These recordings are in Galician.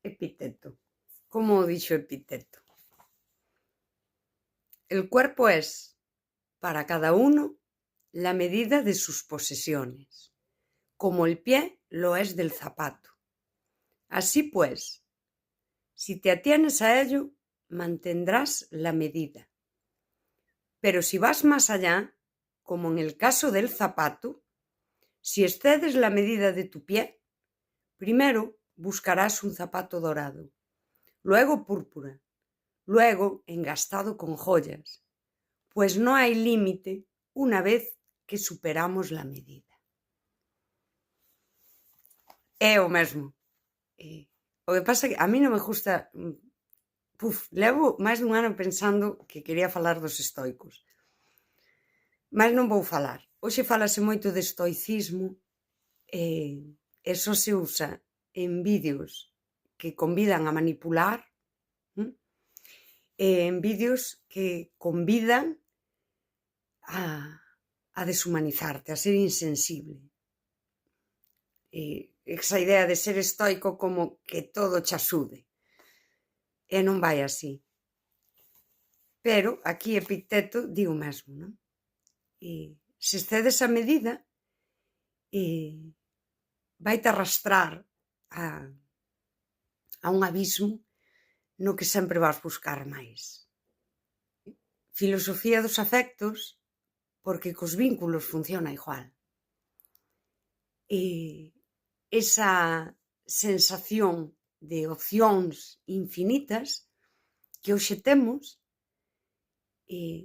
Epíteto. Como dixo Epíteto? El cuerpo es, para cada uno, la medida de sus posesiones, como el pie lo es del zapato. Así pues, si te atienes a ello, mantendrás la medida. Pero si vas más allá, como en el caso del zapato, si excedes la medida de tu pie, primero buscarás un zapato dorado, luego púrpura, luego engastado con joyas, pues no hay límite una vez que superamos la medida. É o mesmo. O que pasa é que a mí non me gusta... levo máis dun ano pensando que quería falar dos estoicos, mas non vou falar. Hoxe falase moito de estoicismo e só se usa en vídeos que convidan a manipular, en vídeos que convidan a deshumanizarte, a ser insensible. Esa idea de ser estoico como que todo che axude. E non vai así. Pero aquí Epicteto di o mesmo, non? Se excedes a medida, vai-te arrastrar a un abismo no que sempre vas buscar máis. Filosofía dos afectos, porque cos vínculos funciona igual. Esa sensación de opcións infinitas que hoxe temos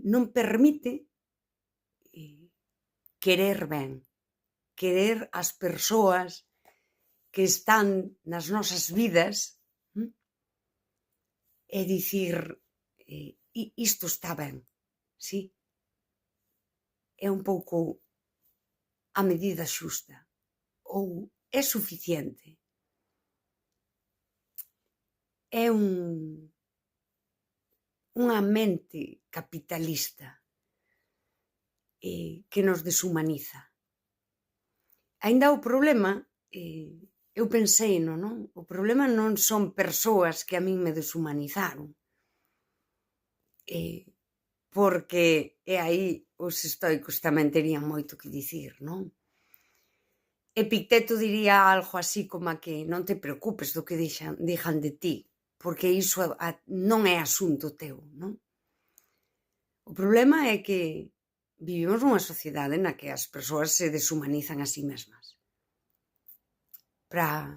non permite querer ben, querer as persoas que están nas nosas vidas e dicir isto está ben, si? É un pouco a medida xusta ou é suficiente. É unha mente capitalista que nos deshumaniza. Aínda o problema, eu pensei, non? O problema non son persoas que a min me deshumanizaron, porque aí os estoicos tamén terían moito que dicir, non? Epicteto diría algo así como que non te preocupes do que dixan de ti, porque iso non é asunto teu, non? O problema é que vivimos nunha sociedade na que as persoas se deshumanizan a si mesmas para